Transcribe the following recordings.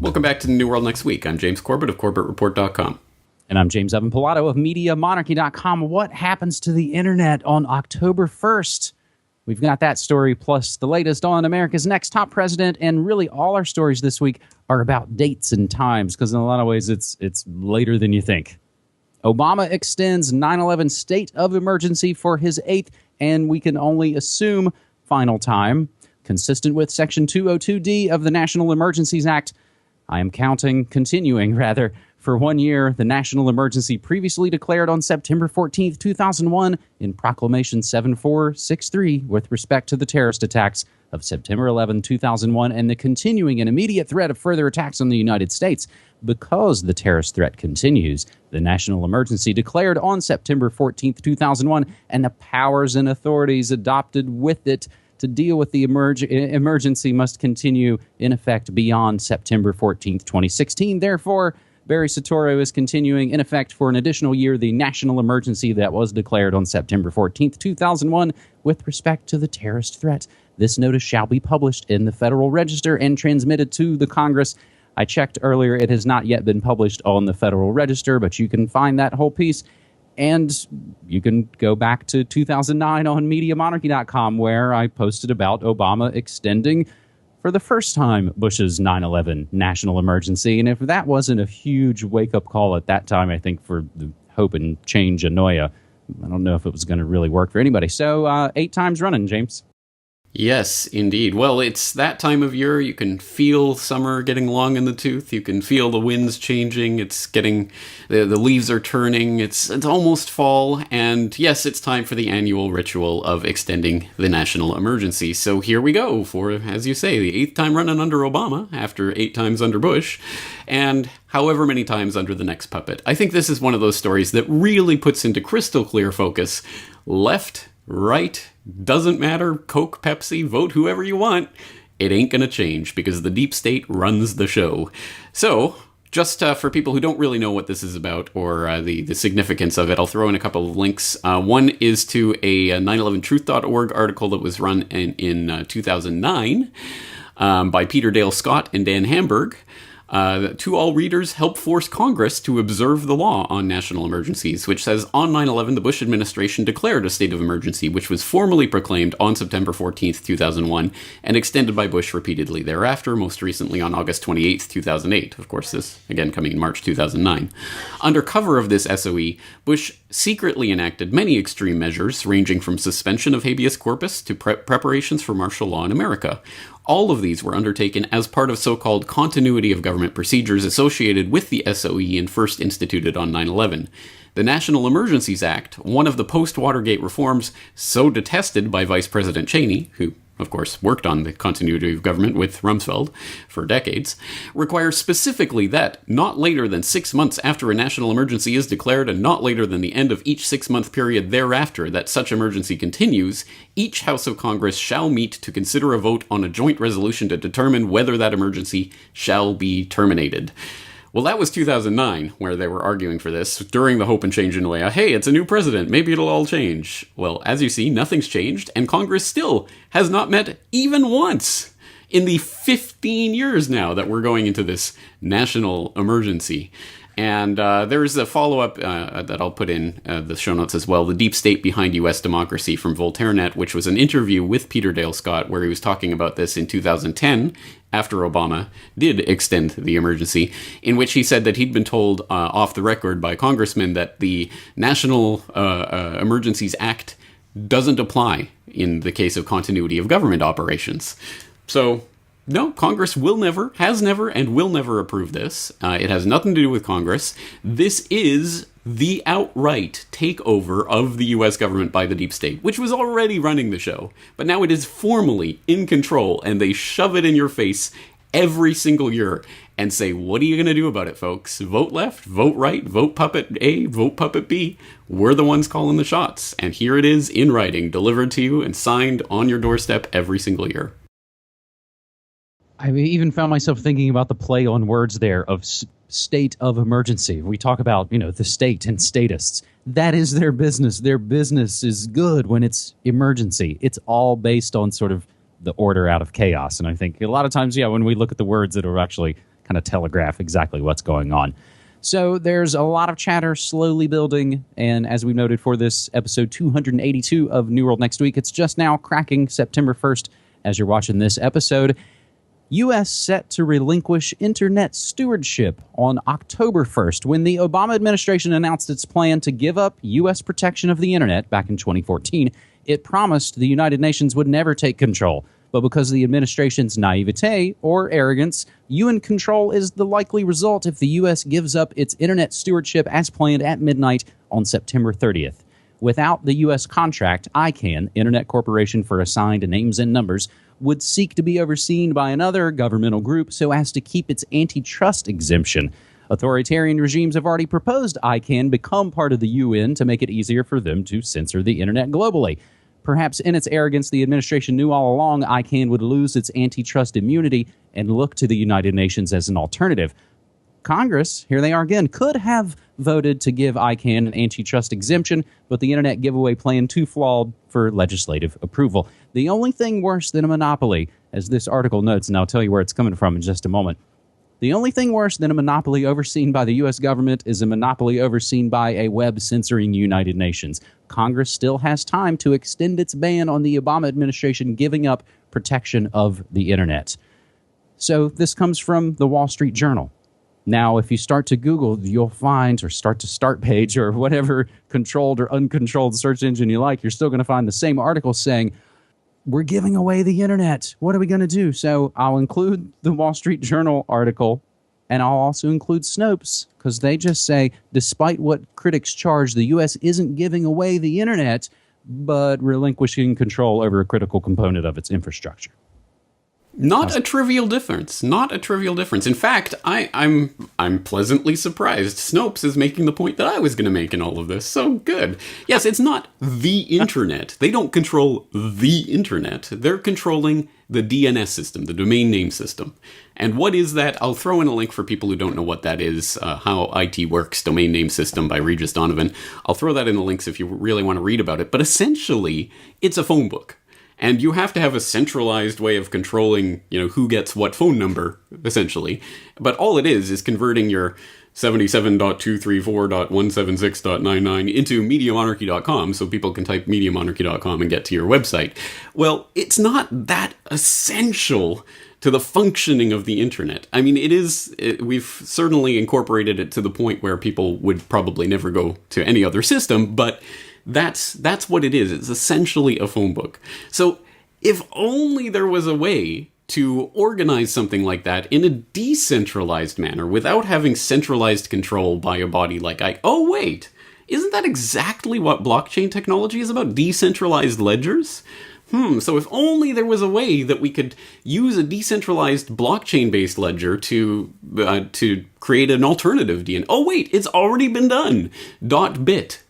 Welcome back to the New World Next Week. I'm James Corbett of CorbettReport.com. And I'm James Evan Pilato of MediaMonarchy.com. What happens to the internet on October 1st? We've got that story, plus the latest on America's next top president, and really all our stories this week are about dates and times, because in a lot of ways it's later than you think. Obama extends 9/11 state of emergency for his 8th, and we can only assume final time. Consistent with Section 202D of the National Emergencies Act, continuing, for 1 year, the national emergency previously declared on September 14th, 2001 in Proclamation 7463 with respect to the terrorist attacks of September 11, 2001 and the continuing and immediate threat of further attacks on the United States. Because the terrorist threat continues, the national emergency declared on September 14th, 2001 and the powers and authorities adopted with it to deal with the emergency must continue in effect beyond September 14th, 2016. Therefore, Barry Soetoro is continuing in effect for an additional year the national emergency that was declared on September 14th, 2001 with respect to the terrorist threat. This notice shall be published in the Federal Register and transmitted to the Congress. I checked earlier, it has not yet been published on the Federal Register, but you can find that whole piece. And you can go back to 2009 on MediaMonarchy.com, where I posted about Obama extending for the first time Bush's 9/11 national emergency. And if that wasn't a huge wake-up call at that time, I think, for the hope and change Anoia, I don't know if it was going to really work for anybody. So 8 times running, James. Yes, indeed. Well, it's that time of year. You can feel summer getting long in the tooth. You can feel the winds changing. It's getting, the leaves are turning. It's almost fall. And yes, it's time for the annual ritual of extending the national emergency. So here we go for, as you say, the 8th time running under Obama after 8 times under Bush, and however many times under the next puppet. I think this is one of those stories that really puts into crystal clear focus left, right, doesn't matter, Coke, Pepsi, vote whoever you want. It ain't gonna change because the deep state runs the show. So, just for people who don't really know what this is about or the significance of it, I'll throw in a couple of links. One is to a 911truth.org article that was run in 2009 by Peter Dale Scott and Dan Hamburg. To all readers, help force Congress to observe the law on national emergencies, which says, on 9/11, the Bush administration declared a state of emergency, which was formally proclaimed on September 14th, 2001, and extended by Bush repeatedly thereafter, most recently on August 28th, 2008. Of course, this, again, coming in March 2009. Under cover of this SOE, Bush secretly enacted many extreme measures, ranging from suspension of habeas corpus to preparations for martial law in America. All of these were undertaken as part of so-called continuity of government procedures associated with the SOE and first instituted on 9/11. The National Emergencies Act, one of the post-Watergate reforms so detested by Vice President Cheney, who, of course, worked on the continuity of government with Rumsfeld for decades, requires specifically that not later than 6 months after a national emergency is declared and not later than the end of each 6-month period thereafter that such emergency continues, each House of Congress shall meet to consider a vote on a joint resolution to determine whether that emergency shall be terminated. Well, that was 2009, where they were arguing for this during the Hope and Change in Anoia. Hey, it's a new president. Maybe it'll all change. Well, as you see, nothing's changed, and Congress still has not met even once in the 15 years now that we're going into this national emergency. And there's a follow-up that I'll put in the show notes as well, The Deep State Behind U.S. Democracy from VoltaireNet, which was an interview with Peter Dale Scott where he was talking about this in 2010, after Obama did extend the emergency, in which he said that he'd been told off the record by congressmen that the National Emergencies Act doesn't apply in the case of continuity of government operations. So, no, Congress will never, has never, and will never approve this. It has nothing to do with Congress. This is the outright takeover of the U.S. government by the deep state, which was already running the show. But now it is formally in control, and they shove it in your face every single year and say, what are you going to do about it, folks? Vote left, vote right, vote puppet A, vote puppet B. We're the ones calling the shots. And here it is in writing, delivered to you and signed on your doorstep every single year. I even found myself thinking about the play on words there of state of emergency. We talk about, the state and statists. That is their business. Their business is good when it's emergency. It's all based on sort of the order out of chaos. And I think a lot of times, when we look at the words that are actually kind of telegraph exactly what's going on. So there's a lot of chatter slowly building, and as we noted for this episode 282 of New World Next Week, it's just now cracking September 1st as you're watching this episode. U.S. set to relinquish internet stewardship on October 1st when the Obama administration announced its plan to give up U.S. protection of the internet back in 2014. It promised the United Nations would never take control. But because of the administration's naivete or arrogance, UN control is the likely result if the U.S. gives up its internet stewardship as planned at midnight on September 30th. Without the U.S. contract, ICANN, Internet Corporation for Assigned Names and Numbers, would seek to be overseen by another governmental group so as to keep its antitrust exemption. Authoritarian regimes have already proposed ICANN become part of the UN to make it easier for them to censor the internet globally. Perhaps in its arrogance, the administration knew all along ICANN would lose its antitrust immunity and look to the United Nations as an alternative. Congress, here they are again, could have voted to give ICANN an antitrust exemption, but the internet giveaway plan too flawed for legislative approval. The only thing worse than a monopoly, as this article notes, and I'll tell you where it's coming from in just a moment, the only thing worse than a monopoly overseen by the U.S. government is a monopoly overseen by a web-censoring United Nations. Congress still has time to extend its ban on the Obama administration giving up protection of the internet. So this comes from the Wall Street Journal. Now, if you start to Google, you'll find, or start to start page, or whatever controlled or uncontrolled search engine you like, you're still going to find the same article saying, we're giving away the internet. What are we going to do? So I'll include the Wall Street Journal article, and I'll also include Snopes, because they just say, despite what critics charge, the U.S. isn't giving away the internet, but relinquishing control over a critical component of its infrastructure. Not a trivial difference. Not a trivial difference. In fact, I'm pleasantly surprised. Snopes is making the point that I was going to make in all of this. So good. Yes, it's not the internet. They don't control the internet. They're controlling the DNS system, the domain name system. And what is that? I'll throw in a link for people who don't know what that is. How IT Works, Domain Name System by Regis Donovan. I'll throw that in the links if you really want to read about it. But essentially, it's a phone book. And you have to have a centralized way of controlling, who gets what phone number, essentially. But all it is converting your 77.234.176.99 into MediaMonarchy.com so people can type MediaMonarchy.com and get to your website. Well, it's not that essential to the functioning of the internet. I mean, we've certainly incorporated it to the point where people would probably never go to any other system, but that's what it is. It's essentially a phone book. So if only there was a way to organize something like that in a decentralized manner without having centralized control by a body like Icke. Oh, wait, isn't that exactly what blockchain technology is about? Decentralized ledgers? So if only there was a way that we could use a decentralized blockchain-based ledger to create an alternative DNS. Oh wait, it's already been done. .bit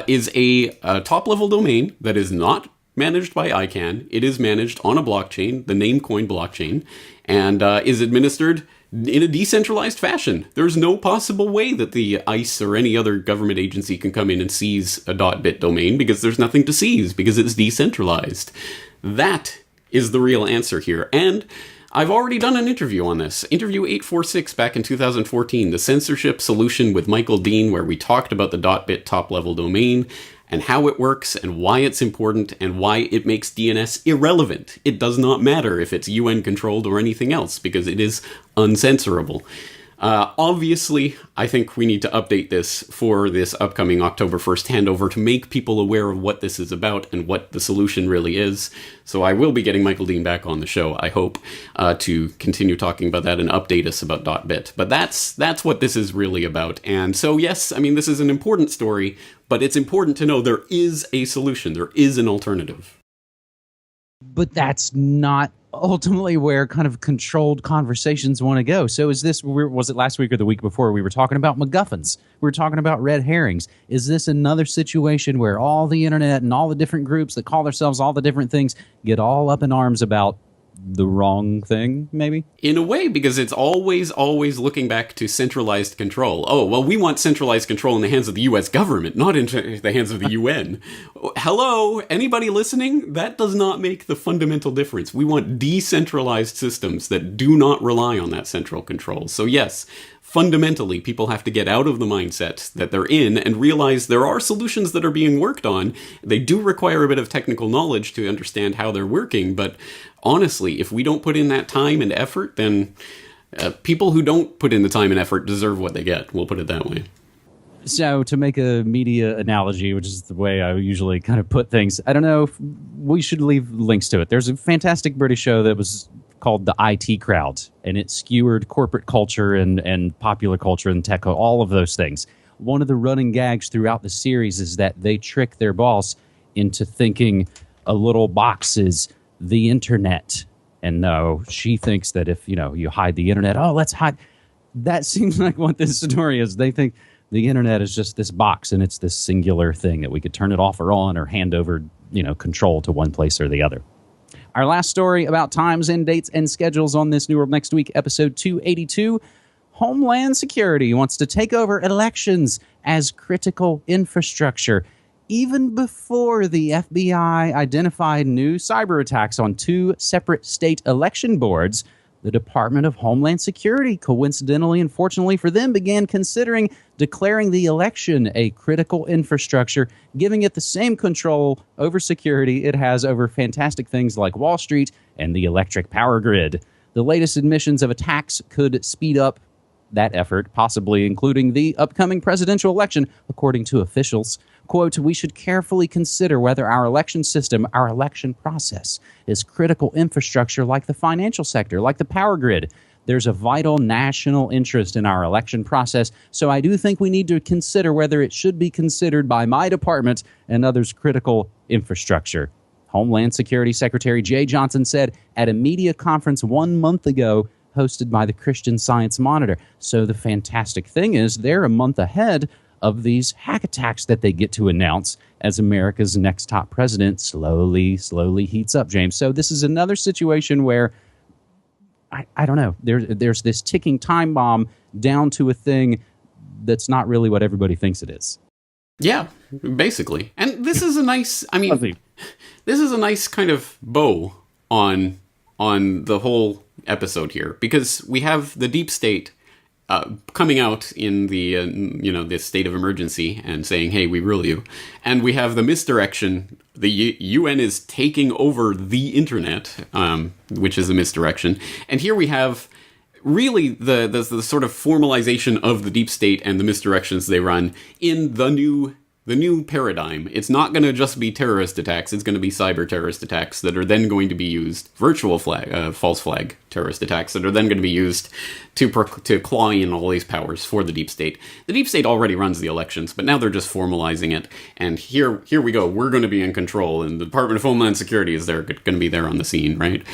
is a top-level domain that is not managed by ICANN. It is managed on a blockchain, the Namecoin blockchain, and is administered in a decentralized fashion. There's no possible way that the ICE or any other government agency can come in and seize a .bit domain because there's nothing to seize because it's decentralized. That is the real answer here. And I've already done an interview on this. Interview 846 back in 2014, the censorship solution with Michael Dean, where we talked about the .bit top-level domain and how it works and why it's important and why it makes DNS irrelevant. It does not matter if it's UN controlled or anything else because it is uncensorable. Obviously, I think we need to update this for this upcoming October 1st handover to make people aware of what this is about and what the solution really is. So I will be getting Michael Dean back on the show, I hope, to continue talking about that and update us about .bit. But that's what this is really about. And so, yes, I mean, this is an important story, but it's important to know there is a solution. There is an alternative. But that's not ultimately where kind of controlled conversations want to go. So was it last week or the week before we were talking about MacGuffins? We were talking about red herrings. Is this another situation where all the internet and all the different groups that call themselves all the different things get all up in arms about the wrong thing, maybe? In a way, because it's always looking back to centralized control. Oh, well, we want centralized control in the hands of the U.S. government, not in the hands of the UN. Hello? Anybody listening? That does not make the fundamental difference. We want decentralized systems that do not rely on that central control. So yes, fundamentally, people have to get out of the mindset that they're in and realize there are solutions that are being worked on. They do require a bit of technical knowledge to understand how they're working, but honestly, if we don't put in that time and effort, then people who don't put in the time and effort deserve what they get. We'll put it that way. So to make a media analogy, which is the way I usually kind of put things, I don't know if we should leave links to it. There's a fantastic British show that was called The IT Crowd, and it skewered corporate culture and popular culture and tech, all of those things. One of the running gags throughout the series is that they trick their boss into thinking a little box is the internet. And no, she thinks that if, you hide the internet, let's hide. That seems like what this story is. They think the internet is just this box and it's this singular thing that we could turn it off or on or hand over, control to one place or the other. Our last story about times and dates and schedules on this New World Next Week, episode 282. Homeland Security wants to take over elections as critical infrastructure. Even before the FBI identified new cyber attacks on 2 separate state election boards, the Department of Homeland Security, coincidentally and fortunately for them, began considering declaring the election a critical infrastructure, giving it the same control over security it has over fantastic things like Wall Street and the electric power grid. The latest admissions of attacks could speed up that effort, possibly including the upcoming presidential election, according to officials. Quote, "We should carefully consider whether our election system, our election process, is critical infrastructure like the financial sector, like the power grid. There's a vital national interest in our election process, so I do think we need to consider whether it should be considered by my department and others critical infrastructure." Homeland Security Secretary Jay Johnson said at a media conference 1 month ago hosted by the Christian Science Monitor. So the fantastic thing is they're a month ahead of these hack attacks that they get to announce as America's next top president slowly heats up, James. So this is another situation where, I don't know, there's this ticking time bomb down to a thing that's not really what everybody thinks it is. Yeah, basically. And this is a nice, this is a nice kind of bow on the whole episode here, because we have the deep state coming out in the the state of emergency and saying, hey, we rule you. And we have the misdirection. The UN is taking over the internet, which is a misdirection. And here we have really the sort of formalization of the deep state and the misdirections they run in the new paradigm. It's not going to just be terrorist attacks. It's going to be cyber terrorist attacks that are then going to be used, virtual flag, false flag terrorist attacks that are then going to be used to claw in all these powers for the deep state. The deep state already runs the elections, but now they're just formalizing it. And here we go. We're going to be in control, and the Department of Homeland Security is going to be there on the scene, right?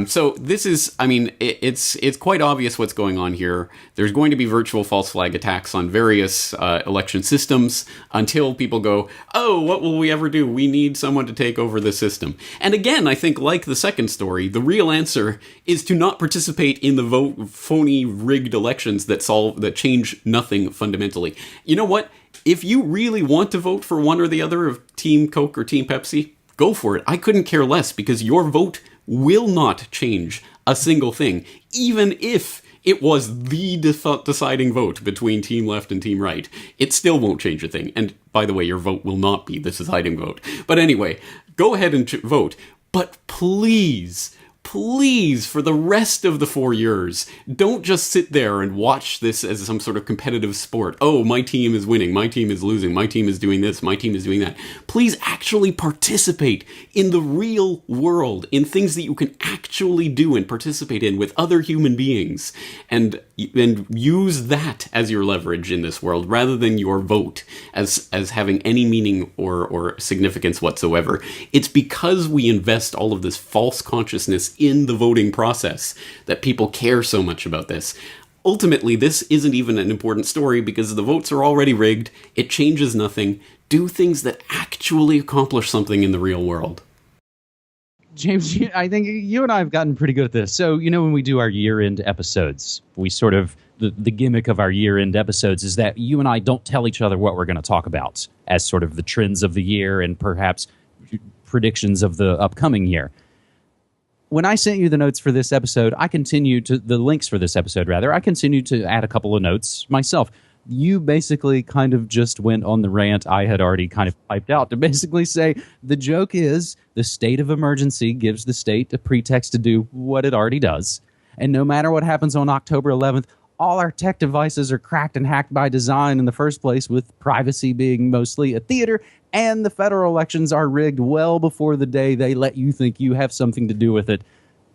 So this is, it's quite obvious what's going on here. There's going to be virtual false flag attacks on various election systems until people go, oh, what will we ever do? We need someone to take over the system. And again, I think like the second story, the real answer is to not participate in the phony rigged elections that change nothing fundamentally. You know what? If you really want to vote for one or the other of Team Coke or Team Pepsi, go for it. I couldn't care less, because your vote will not change a single thing, even if it was the deciding vote between Team Left and Team Right. It still won't change a thing. And by the way, your vote will not be the deciding vote. But anyway, go ahead and vote. But please, for the rest of the 4 years, don't just sit there and watch this as some sort of competitive sport. Oh, my team is winning, my team is losing, my team is doing this, my team is doing that. Please actually participate in the real world, in things that you can actually do and participate in with other human beings, and use that as your leverage in this world, rather than your vote as having any meaning or significance whatsoever. It's because we invest all of this false consciousness in the voting process that people care so much about this. Ultimately, this isn't even an important story because the votes are already rigged. It changes nothing. Do things that actually accomplish something in the real world. James, I think you and I have gotten pretty good at this. So, when we do our year-end episodes, we sort of, the gimmick of our year-end episodes is that you and I don't tell each other what we're going to talk about as sort of the trends of the year and perhaps predictions of the upcoming year. When I sent you the notes for this episode, the links for this episode, rather, I continued to add a couple of notes myself. You basically kind of just went on the rant I had already kind of piped out to basically say the joke is the state of emergency gives the state a pretext to do what it already does. And no matter what happens on October 11th, all our tech devices are cracked and hacked by design in the first place, with privacy being mostly a theater, and the federal elections are rigged well before the day they let you think you have something to do with it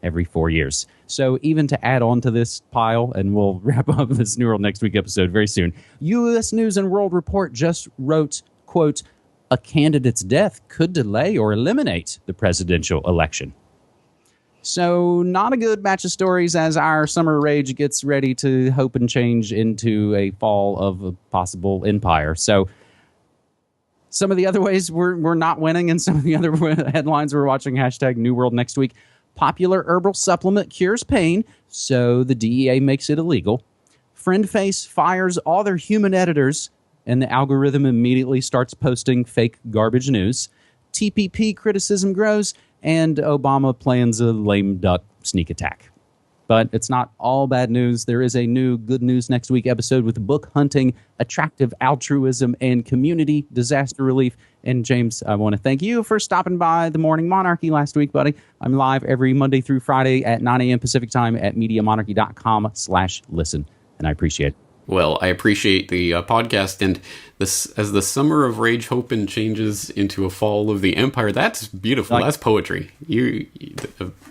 every 4 years. So even to add on to this pile, and we'll wrap up this New World Next Week episode very soon, U.S. News and World Report just wrote, quote, "A candidate's death could delay or eliminate the presidential election." So not a good batch of stories as our summer rage gets ready to hope and change into a fall of a possible empire. So some of the other ways we're not winning, and some of the other headlines we're watching, hashtag New World Next Week. Popular herbal supplement cures pain, so the DEA makes it illegal. FriendFace fires all their human editors, and the algorithm immediately starts posting fake garbage news. TPP criticism grows, and Obama plans a lame duck sneak attack. But it's not all bad news. There is a new Good News Next Week episode with book hunting, attractive altruism, and community disaster relief. And James, I want to thank you for stopping by the Morning Monarchy last week, buddy. I'm live every Monday through Friday at 9 a.m. Pacific time at MediaMonarchy.com/listen. And I appreciate it. Well, I appreciate the podcast, and this, as the summer of rage, hope, and changes into a fall of the empire. That's beautiful. That's poetry.